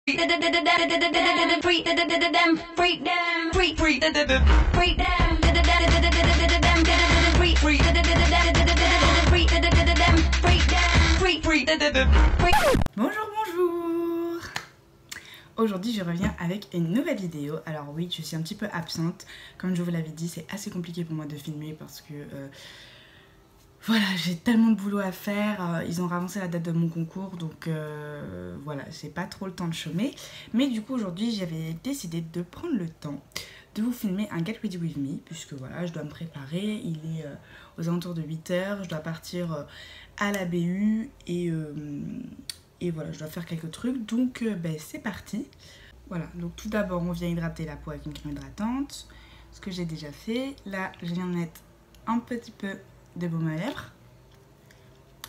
Bonjour, bonjour. Aujourd'hui je reviens avec une nouvelle vidéo. Alors oui, je suis un petit peu absente. Comme je vous l'avais dit, c'est assez compliqué pour moi de filmer parce que voilà, j'ai tellement de boulot à faire. Ils ont ravancé la date de mon concours, donc voilà, j'ai pas trop le temps de chômer. Mais du coup aujourd'hui j'avais décidé de prendre le temps de vous filmer un Get Ready With Me, puisque voilà, je dois me préparer. Il est aux alentours de 8 h, je dois partir à la BU et voilà, je dois faire quelques trucs, donc c'est parti. Voilà, donc tout d'abord on vient hydrater la peau avec une crème hydratante, ce que j'ai déjà fait. Là je viens de mettre un petit peu de baume à lèvres,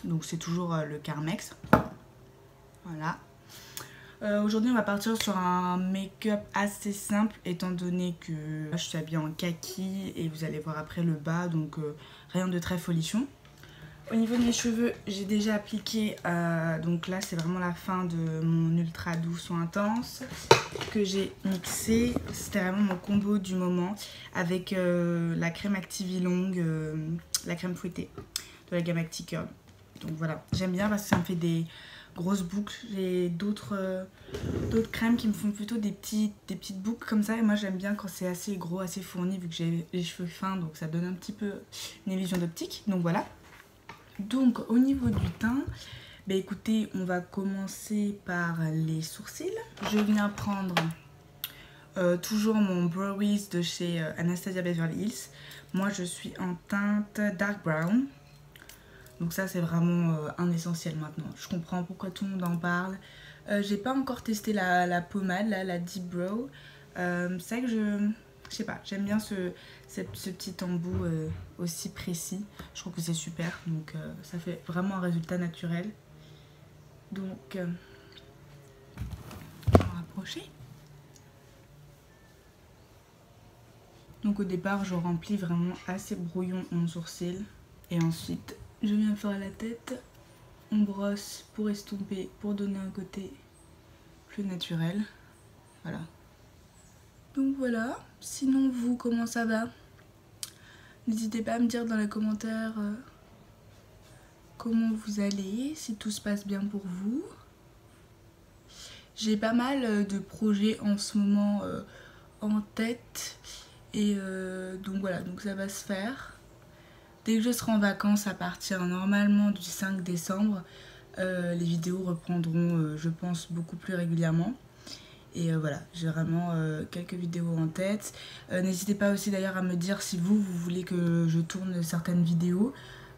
donc c'est toujours le Carmex. Voilà. Aujourd'hui on va partir sur un make-up assez simple, étant donné que je suis habillée en kaki et vous allez voir après le bas, donc rien de très folichon. Au niveau de mes cheveux, j'ai déjà appliqué, donc là c'est vraiment la fin de mon ultra doux soin intense que j'ai mixé. C'était vraiment mon combo du moment avec la crème Activie longue, la crème fouettée de la gamme Acti Curl. Donc voilà, j'aime bien parce que ça me fait des grosses boucles. J'ai d'autres crèmes qui me font plutôt des petites boucles comme ça, et moi j'aime bien quand c'est assez gros, assez fourni, vu que j'ai les cheveux fins, donc ça donne un petit peu une illusion d'optique. Donc voilà. Donc au niveau du teint, écoutez, on va commencer par les sourcils. Je viens prendre toujours mon Brow Wiz de chez Anastasia Beverly Hills. Moi je suis en teinte dark brown. Donc ça c'est vraiment un essentiel maintenant. Je comprends pourquoi tout le monde en parle. J'ai pas encore testé la pommade, là, la Deep Brow. C'est vrai que je sais pas, j'aime bien ce petit embout aussi précis. Je trouve que c'est super, donc ça fait vraiment un résultat naturel. Donc on va rapprocher. Donc au départ je remplis vraiment assez brouillon mon sourcil, et ensuite je viens faire la tête. On brosse pour estomper, pour donner un côté plus naturel. Voilà. Donc voilà. Sinon vous, comment ça va? N'hésitez pas à me dire dans les commentaires comment vous allez, si tout se passe bien pour vous. J'ai pas mal de projets en ce moment en tête, et donc voilà, donc ça va se faire. Dès que je serai en vacances à partir normalement du 5 décembre, les vidéos reprendront, je pense, beaucoup plus régulièrement. Et voilà, j'ai vraiment quelques vidéos en tête. N'hésitez pas aussi d'ailleurs à me dire si vous voulez que je tourne certaines vidéos.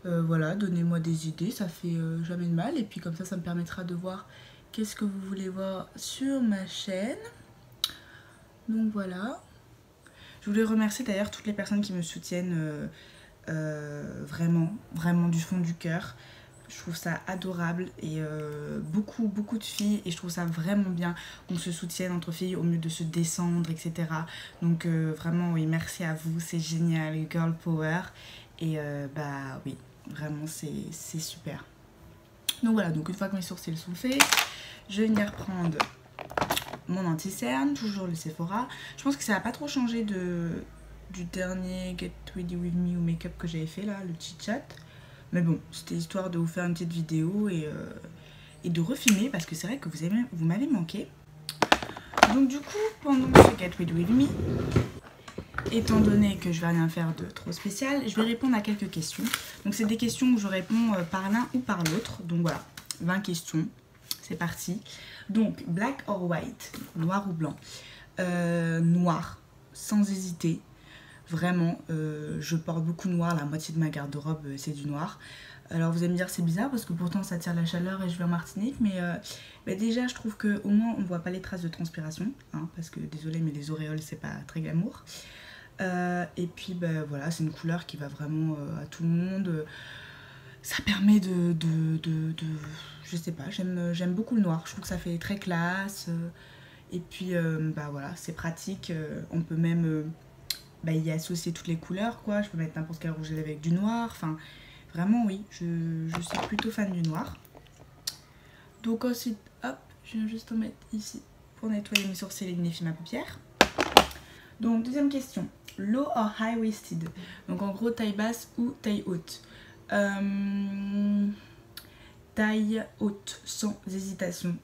Voilà, donnez-moi des idées, ça fait jamais de mal. Et puis comme ça me permettra de voir qu'est-ce que vous voulez voir sur ma chaîne. Donc voilà. Je voulais remercier d'ailleurs toutes les personnes qui me soutiennent vraiment du fond du cœur. Je trouve ça adorable, et beaucoup de filles, et je trouve ça vraiment bien qu'on se soutienne entre filles au mieux de se descendre, etc. Donc vraiment oui, merci à vous, c'est génial, girl power, et oui, vraiment c'est super. Donc voilà, donc une fois que mes sourcils sont faits, je vais venir prendre mon anti-cerne, toujours le Sephora. Je pense que ça n'a pas trop changé du dernier Get Ready With Me ou make-up que j'avais fait là, le chit chat. Mais bon, c'était histoire de vous faire une petite vidéo et de refilmer, parce que c'est vrai que vous m'avez manqué. Donc du coup, pendant ce Get Ready With Me, étant donné que je vais rien faire de trop spécial, je vais répondre à quelques questions. Donc c'est des questions où je réponds par l'un ou par l'autre. Donc voilà, 20 questions, c'est parti. Donc, black or white, noir ou blanc? Noir, sans hésiter. Vraiment, je porte beaucoup noir, la moitié de ma garde-robe c'est du noir. Alors vous allez me dire c'est bizarre parce que pourtant ça tire la chaleur et je vais en Martinique, mais déjà je trouve qu'au moins on voit pas les traces de transpiration, hein, parce que désolé mais les auréoles c'est pas très glamour. Et puis voilà, c'est une couleur qui va vraiment à tout le monde. Ça permet je sais pas, j'aime beaucoup le noir, je trouve que ça fait très classe. Et puis voilà, c'est pratique, on peut même y associer toutes les couleurs, quoi. Je peux mettre n'importe quel rouge à lèvres avec du noir. Enfin, vraiment, oui, je suis plutôt fan du noir. Donc ensuite, hop, je viens juste en mettre ici pour nettoyer mes sourcils et lignifier ma paupière. Donc deuxième question, low or high waisted, donc en gros taille basse ou taille haute. Taille haute sans hésitation.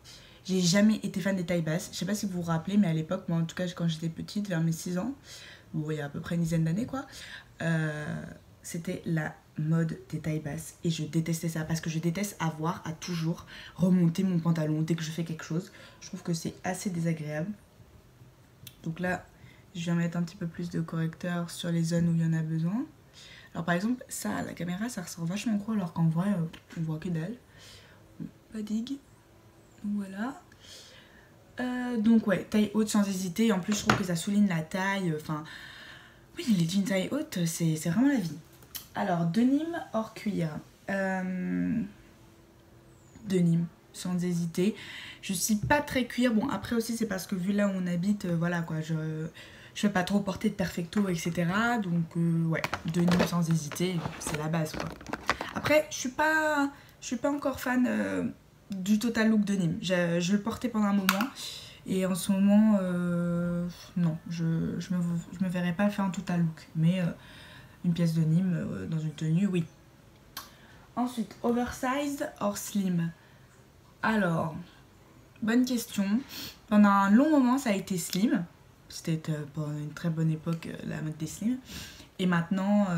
J'ai jamais été fan des tailles basses. Je sais pas si vous vous rappelez, mais à l'époque, moi en tout cas quand j'étais petite, vers mes 6 ans, bon, il y a à peu près une dizaine d'années quoi, c'était la mode des tailles basses et je détestais ça parce que je déteste avoir à toujours remonter mon pantalon dès que je fais quelque chose. Je trouve que c'est assez désagréable. Donc là, je viens mettre un petit peu plus de correcteur sur les zones où il y en a besoin. Alors par exemple, ça à la caméra, ça ressort vachement gros alors qu'en vrai, on voit que dalle. Pas digue. Voilà. Donc ouais, taille haute sans hésiter. En plus, je trouve que ça souligne la taille. Enfin, oui, les jeans taille haute, c'est vraiment la vie. Alors, denim hors cuir. Denim, sans hésiter. Je suis pas très cuir. Bon, après aussi, c'est parce que vu là où on habite, voilà quoi, je fais pas trop porter de perfecto, etc. Donc, ouais, denim sans hésiter, c'est la base quoi. Après, je suis pas encore fan du total look denim. Je le portais pendant un moment. Et en ce moment, non, je me verrais pas faire un total look. Mais une pièce de Nîmes dans une tenue, oui. Ensuite, oversize or slim. Alors, bonne question. Pendant un long moment, ça a été slim. C'était pendant une très bonne époque, la mode des slim. Et maintenant,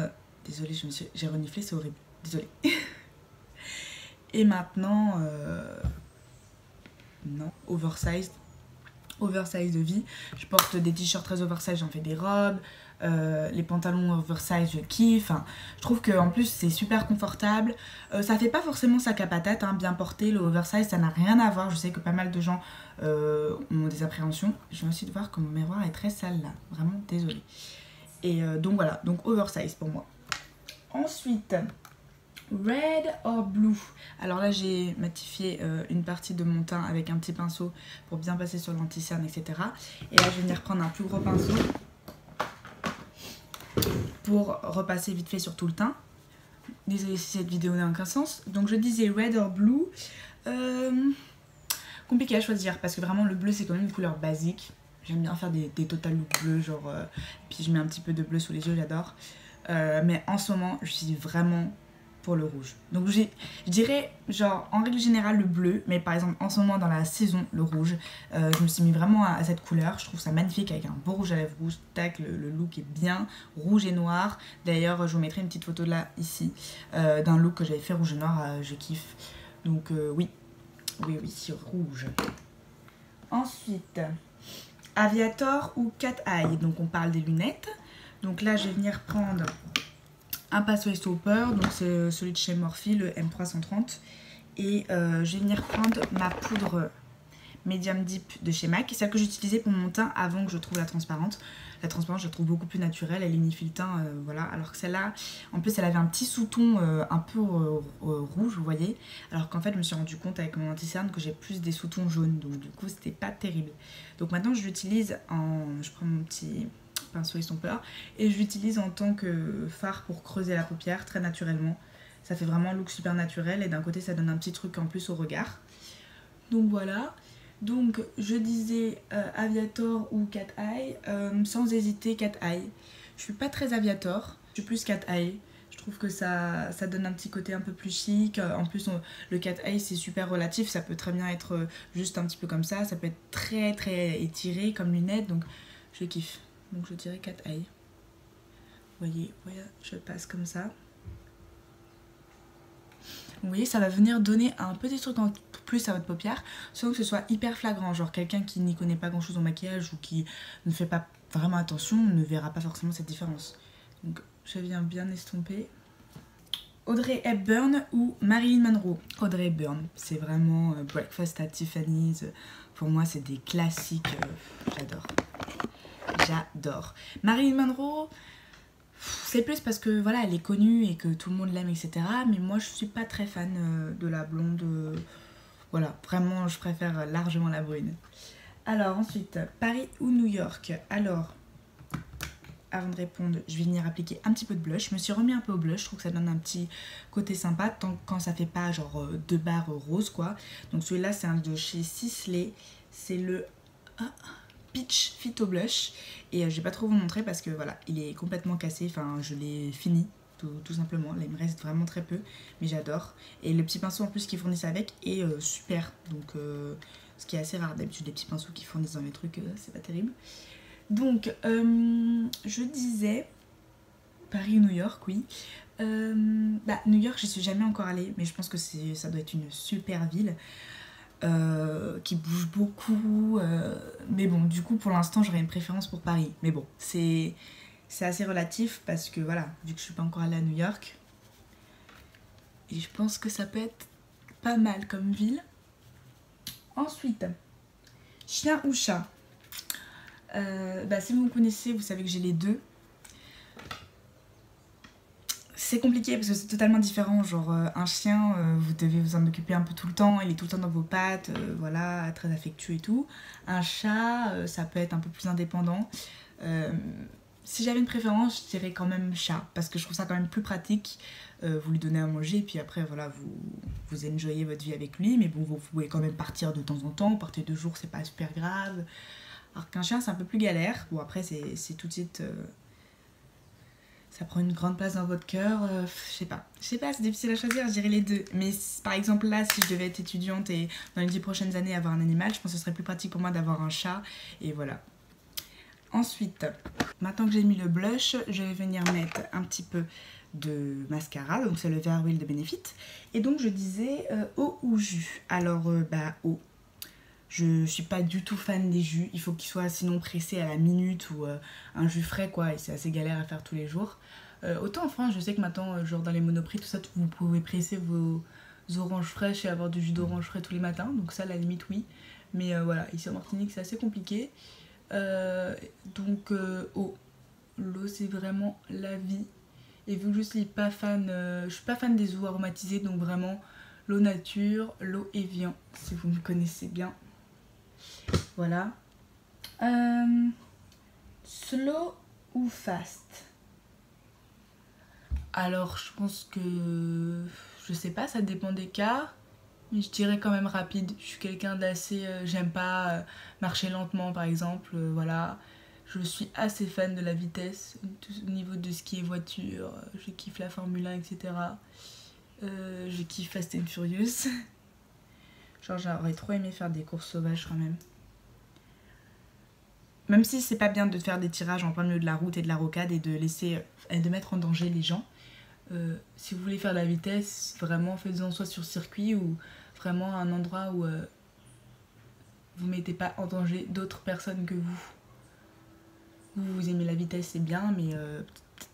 désolée, j'ai reniflé, c'est horrible. Désolée. Et maintenant, non, oversize de vie. Je porte des t-shirts très oversize, j'en fais des robes. Les pantalons oversize, je kiffe. Enfin, je trouve qu'en plus, c'est super confortable. Ça fait pas forcément sac à patate, hein, bien porté. Le oversize, ça n'a rien à voir. Je sais que pas mal de gens ont des appréhensions. Je viens aussi de voir que mon miroir est très sale là. Vraiment, désolée. Et donc voilà, donc oversize pour moi. Ensuite, red or blue. Alors là j'ai matifié une partie de mon teint avec un petit pinceau pour bien passer sur l'anti-cerne, etc. Et là je vais venir prendre un plus gros pinceau pour repasser vite fait sur tout le teint. Désolée si cette vidéo n'a aucun sens. Donc je disais red or blue. Compliqué à choisir parce que vraiment le bleu c'est quand même une couleur basique. J'aime bien faire des total look bleus, genre puis je mets un petit peu de bleu sous les yeux, j'adore. Mais en ce moment je suis vraiment pour le rouge. Donc je dirais genre en règle générale le bleu, mais par exemple en ce moment dans la saison le rouge. Je me suis mis vraiment à cette couleur, je trouve ça magnifique avec un beau rouge à lèvres rouge. Tac, le look est bien rouge et noir. D'ailleurs je vous mettrai une petite photo là ici d'un look que j'avais fait rouge et noir, je kiffe. Donc oui, rouge. Ensuite, aviator ou cat eye, donc on parle des lunettes. Donc là je vais venir prendre un pinceau stopper, donc c'est celui de chez Morphe, le M330. Et je vais venir prendre ma poudre Medium Deep de chez MAC, celle que j'utilisais pour mon teint avant que je trouve la transparente. La transparente, je la trouve beaucoup plus naturelle, elle unifie le teint, voilà. Alors que celle-là, en plus, elle avait un petit sous-ton un peu rouge, vous voyez. Alors qu'en fait, je me suis rendu compte avec mon anti-cerne que j'ai plus des sous-tons jaunes, donc du coup, c'était pas terrible. Donc maintenant, je l'utilise je prends mon petit pinceau estompeur et je l'utilise en tant que fard pour creuser la paupière très naturellement. Ça fait vraiment un look super naturel et d'un côté, ça donne un petit truc en plus au regard. Donc voilà. Donc je disais aviator ou cat eye, sans hésiter cat eye. Je suis pas très aviator, je suis plus cat eye. Je trouve que ça donne un petit côté un peu plus chic. En plus le cat eye c'est super relatif, ça peut très bien être juste un petit peu comme ça peut être très très étiré comme lunette, donc je kiffe. Donc je dirais cat eye. Vous voyez, voilà, je passe comme ça. Vous voyez, ça va venir donner un petit truc en plus à votre paupière sans que ce soit hyper flagrant. Genre quelqu'un qui n'y connaît pas grand chose au maquillage ou qui ne fait pas vraiment attention ne verra pas forcément cette différence. Donc je viens bien estomper. Audrey Hepburn ou Marilyn Monroe. Audrey Hepburn, c'est vraiment Breakfast at Tiffany's. Pour moi c'est des classiques, j'adore. J'adore. Marilyn Monroe, c'est plus parce que voilà, elle est connue et que tout le monde l'aime, etc. Mais moi, je suis pas très fan de la blonde. Voilà, vraiment, je préfère largement la brune. Alors ensuite, Paris ou New York. Alors, avant de répondre, je vais venir appliquer un petit peu de blush. Je me suis remis un peu au blush, je trouve que ça donne un petit côté sympa, quand ça fait pas genre 2 barres roses, quoi. Donc celui-là, c'est un de chez Sisley. C'est le Peach Phyto Blush. Et je vais pas trop vous montrer parce que voilà, il est complètement cassé. Enfin, je l'ai fini. Tout simplement, là il me reste vraiment très peu, mais j'adore. Et le petit pinceau en plus qu'ils fournissent avec est super, donc ce qui est assez rare. D'habitude les petits pinceaux qu'ils fournissent dans les trucs, c'est pas terrible. Donc je disais Paris ou New York, oui. New York, j'y suis jamais encore allée, mais je pense que ça doit être une super ville qui bouge beaucoup. Mais bon, du coup pour l'instant j'aurais une préférence pour Paris, mais bon, c'est assez relatif parce que voilà, vu que je suis pas encore allée à New York, et je pense que ça peut être pas mal comme ville. Ensuite, chien ou chat. Si vous me connaissez, vous savez que j'ai les deux. C'est compliqué parce que c'est totalement différent. Genre un chien, vous devez vous en occuper un peu tout le temps, il est tout le temps dans vos pattes, voilà, très affectueux et tout. Un chat, ça peut être un peu plus indépendant. Si j'avais une préférence, je dirais quand même chat, parce que je trouve ça quand même plus pratique. Vous lui donnez à manger, et puis après, voilà, vous enjoyez votre vie avec lui, mais bon, vous pouvez quand même partir de temps en temps, partez 2 jours, c'est pas super grave. Alors qu'un chien, c'est un peu plus galère. Bon, après, c'est tout de suite... ça prend une grande place dans votre cœur, je sais pas, c'est difficile à choisir, je dirais les deux. Mais par exemple là, si je devais être étudiante et dans les 10 prochaines années avoir un animal, je pense que ce serait plus pratique pour moi d'avoir un chat, et voilà. Ensuite, maintenant que j'ai mis le blush, je vais venir mettre un petit peu de mascara, donc c'est le Vert Will de Benefit. Et donc je disais eau ou jus. Alors eau. Je suis pas du tout fan des jus, il faut qu'ils soient sinon pressés à la minute ou un jus frais quoi, et c'est assez galère à faire tous les jours. Autant en France, je sais que maintenant, genre dans les Monoprix, tout ça, vous pouvez presser vos oranges fraîches et avoir du jus d'orange frais tous les matins, donc ça à la limite oui. Mais voilà, ici en Martinique c'est assez compliqué. Eau. L'eau c'est vraiment la vie. Et vu que je suis pas fan des eaux aromatisées, donc vraiment l'eau nature, l'eau Evian, si vous me connaissez bien. Voilà. Slow ou fast? Alors je pense que... je sais pas, ça dépend des cas. Mais je dirais quand même rapide. Je suis quelqu'un d'assez... j'aime pas marcher lentement par exemple. Voilà. Je suis assez fan de la vitesse. Au niveau de ce qui est voiture. Je kiffe la Formule 1, etc. Je kiffe Fast and Furious. Genre j'aurais trop aimé faire des courses sauvages quand même. Même si c'est pas bien de faire des tirages en plein milieu de la route et de la rocade et de mettre en danger les gens. Si vous voulez faire de la vitesse, vraiment faites-en soit sur circuit ou vraiment à un endroit où vous mettez pas en danger d'autres personnes que vous. Vous aimez la vitesse, c'est bien, mais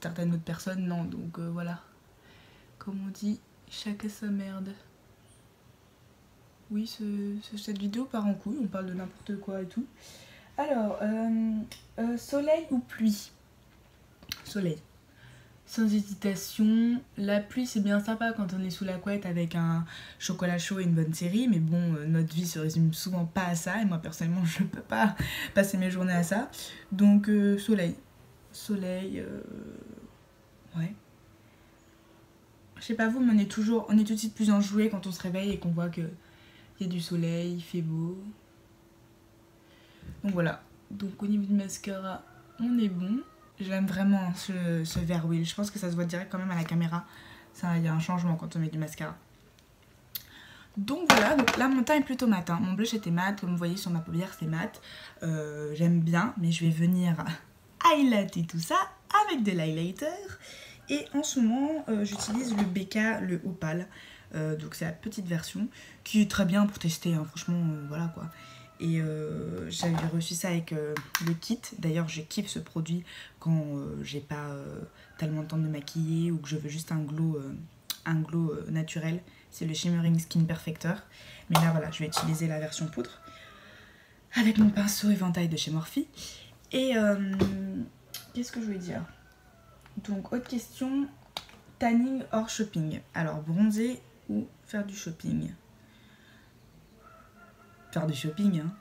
certaines autres personnes, non. Donc voilà. Comme on dit, chacun sa merde. Oui, cette vidéo part en couille, on parle de n'importe quoi et tout. Alors, soleil ou pluie? Soleil. Sans hésitation. La pluie c'est bien sympa quand on est sous la couette avec un chocolat chaud et une bonne série, mais bon, notre vie se résume souvent pas à ça, et moi personnellement je peux pas passer mes journées à ça. Donc soleil. Soleil, ouais. Je sais pas vous, mais on est tout de suite plus enjoué quand on se réveille et qu'on voit qu'il y a du soleil, il fait beau. Donc voilà. Donc au niveau du mascara, on est bon. J'aime vraiment ce Vert Will. Je pense que ça se voit direct quand même à la caméra. Il y a un changement quand on met du mascara. Donc voilà, donc là mon teint est plutôt mat. Mon blush était mat, comme vous voyez sur ma paupière c'est mat. J'aime bien, mais je vais venir highlighter tout ça avec de l'highlighter. Et en ce moment, j'utilise le BK, le Opal. Donc c'est la petite version, qui est très bien pour tester, hein, franchement, voilà quoi. Et j'avais reçu ça avec le kit. D'ailleurs je kiffe ce produit quand j'ai pas tellement de temps de me maquiller ou que je veux juste un glow naturel. C'est le Shimmering Skin Perfector. Mais là voilà, je vais utiliser la version poudre avec mon pinceau éventail de chez Morphe. Et qu'est-ce que je voulais dire? Donc autre question, tanning hors shopping. Alors bronzer ou faire du shopping? Faire du shopping, hein.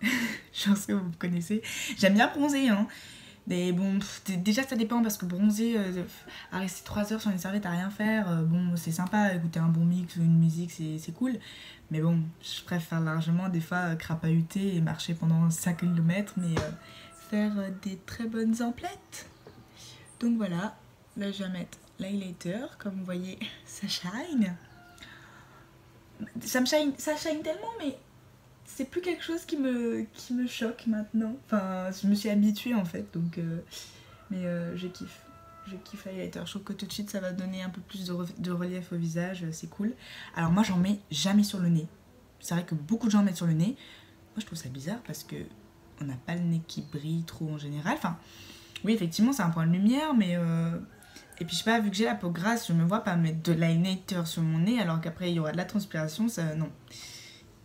Je pense que vous me connaissez. J'aime bien bronzer, hein. Mais bon, déjà ça dépend parce que bronzer, à rester 3 heures sur une serviette à rien faire, bon c'est sympa, écouter un bon mix ou une musique c'est cool. Mais bon, je préfère largement des fois crapahuter et marcher pendant 5 km, mais faire des très bonnes emplettes. Donc voilà, là je vais mettre l'highlighter, comme vous voyez ça shine. Ça shine tellement, mais c'est plus quelque chose qui me choque maintenant. Enfin, je me suis habituée en fait, donc mais je kiffe. Je kiffe l'highlighter. Je trouve que tout de suite ça va donner un peu plus de relief au visage, c'est cool. Alors moi j'en mets jamais sur le nez. C'est vrai que beaucoup de gens mettent sur le nez. Moi je trouve ça bizarre parce que on n'a pas le nez qui brille trop en général. Enfin, oui effectivement c'est un point de lumière, mais et puis je sais pas, vu que j'ai la peau grasse, je me vois pas mettre de l'highlighter sur mon nez alors qu'après il y aura de la transpiration, ça non.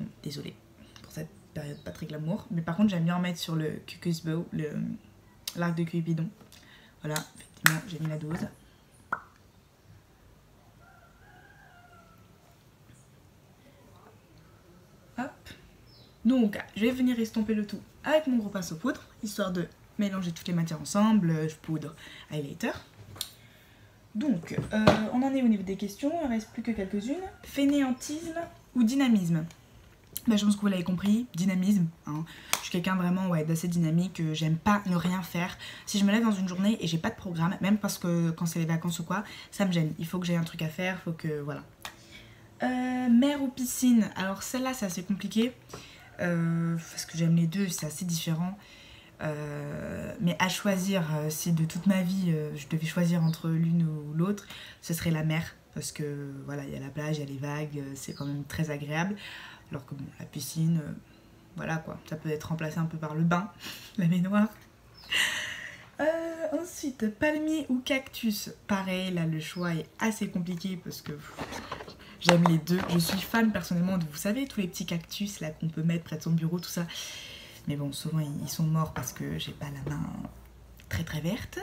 Bon, désolée pour cette période pas très glamour. Mais par contre j'aime bien en mettre sur le Cucus Bow, l'arc de Cupidon. Voilà, effectivement j'ai mis la dose. Hop. Donc je vais venir estomper le tout avec mon gros pinceau poudre, histoire de mélanger toutes les matières ensemble, poudre, highlighter. Donc, on en est au niveau des questions, il ne reste plus que quelques-unes. Fainéantisme ou dynamisme? Bah, je pense que vous l'avez compris, dynamisme. Hein. Je suis quelqu'un vraiment d'assez dynamique, j'aime pas ne rien faire. Si je me lève dans une journée et j'ai pas de programme, même parce que quand c'est les vacances ou quoi, ça me gêne. Il faut que j'ai un truc à faire, faut que... voilà. Mer ou piscine? Alors celle-là c'est assez compliqué, parce que j'aime les deux, c'est assez différent. Mais à choisir, si de toute ma vie je devais choisir entre l'une ou l'autre, ce serait la mer, parce que voilà, il y a la plage, il y a les vagues, c'est quand même très agréable, alors que bon, la piscine, voilà quoi, ça peut être remplacé un peu par le bain, la baignoire. Ensuite, palmier ou cactus? Pareil, là le choix est assez compliqué parce que j'aime les deux, je suis fan personnellement de, vous savez, tous les petits cactus là qu'on peut mettre près de son bureau, tout ça. Mais bon, souvent ils sont morts parce que j'ai pas la main très très verte.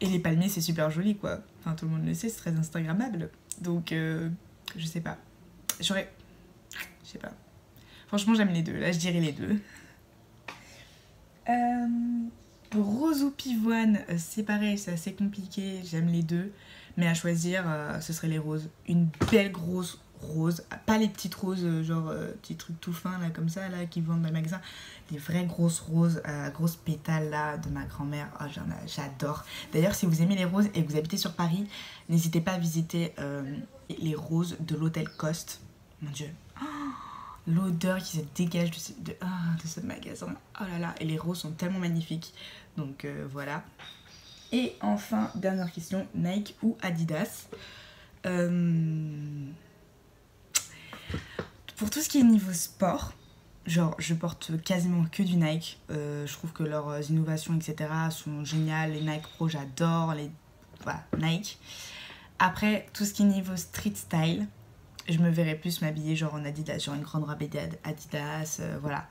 Et les palmiers c'est super joli quoi. Enfin tout le monde le sait, c'est très instagrammable. Donc je sais pas. Je sais pas. Franchement j'aime les deux, là je dirais les deux. Rose ou pivoine, c'est pareil, c'est assez compliqué, j'aime les deux. Mais à choisir, ce serait les roses. Une belle grosse rose, pas les petites roses, genre petits trucs tout fins là comme ça là qui vendent dans le magasin, les vraies grosses roses, grosses pétales là de ma grand-mère. Oh, j'adore. D'ailleurs si vous aimez les roses et que vous habitez sur Paris, n'hésitez pas à visiter les roses de l'hôtel Coste. Mon dieu, oh, l'odeur qui se dégage de ce magasin, oh là là, et les roses sont tellement magnifiques. Donc voilà. Et enfin, dernière question, Nike ou Adidas? Pour tout ce qui est niveau sport, genre je porte quasiment que du Nike. Je trouve que leurs innovations, etc. sont géniales. Les Nike Pro, j'adore. Voilà, Nike. Après, tout ce qui est niveau street style, je me verrais plus m'habiller genre en Adidas, genre une grande robe Adidas, voilà.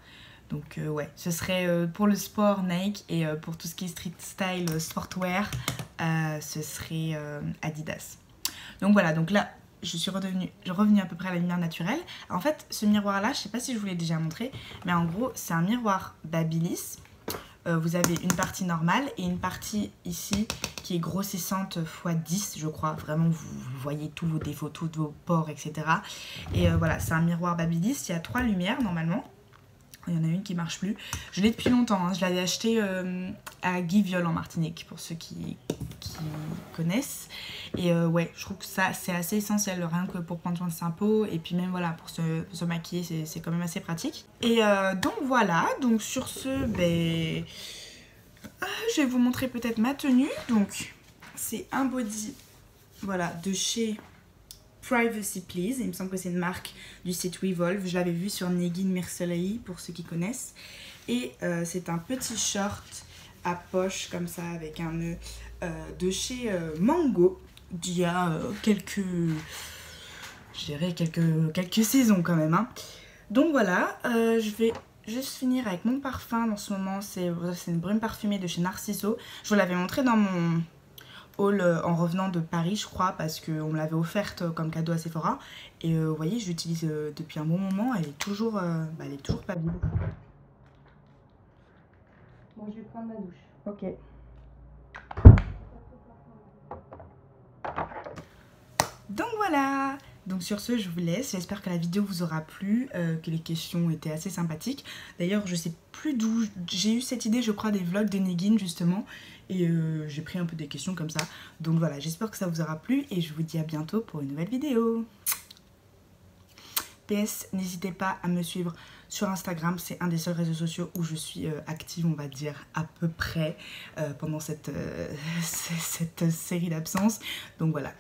Donc ouais, ce serait pour le sport Nike, et pour tout ce qui est street style, sportwear, ce serait Adidas. Donc voilà, donc là je suis revenue à peu près à la lumière naturelle. En fait ce miroir là, je sais pas si je vous l'ai déjà montré, mais en gros c'est un miroir Babyliss. Vous avez une partie normale et une partie ici qui est grossissante x 10 je crois. Vraiment vous voyez tous vos défauts, tous vos pores, etc. Et voilà, c'est un miroir Babyliss, il y a 3 lumières normalement. Il y en a une qui marche plus. Je l'ai depuis longtemps, hein. Je l'avais acheté à Guy-Viol en Martinique, pour ceux qui connaissent. Et ouais, je trouve que ça c'est assez essentiel, rien que pour prendre soin de sa peau. Et puis même voilà, pour se maquiller, c'est quand même assez pratique. Et donc voilà, donc sur ce, ben, je vais vous montrer peut-être ma tenue. Donc c'est un body, voilà, de chez Privacy Please, il me semble que c'est une marque du site Revolve, je l'avais vu sur Negin Mircelaï pour ceux qui connaissent. Et c'est un petit short à poche comme ça avec un nœud de chez Mango d'il y a quelques saisons quand même. Hein. Donc voilà, je vais juste finir avec mon parfum en ce moment, c'est une brume parfumée de chez Narciso. Je vous l'avais montré dans mon haul en revenant de Paris je crois, parce qu'on me l'avait offerte comme cadeau à Sephora, et vous voyez je l'utilise depuis un bon moment, elle est toujours pas vide. Bon, je vais prendre ma douche. Ok. Donc voilà. Donc sur ce, je vous laisse. J'espère que la vidéo vous aura plu, que les questions étaient assez sympathiques. D'ailleurs, je sais plus d'où j'ai eu cette idée, je crois, des vlogs de Negin justement. Et j'ai pris un peu des questions comme ça. Donc voilà, j'espère que ça vous aura plu et je vous dis à bientôt pour une nouvelle vidéo. PS, n'hésitez pas à me suivre sur Instagram, c'est un des seuls réseaux sociaux où je suis active, on va dire, à peu près pendant cette série d'absence. Donc voilà.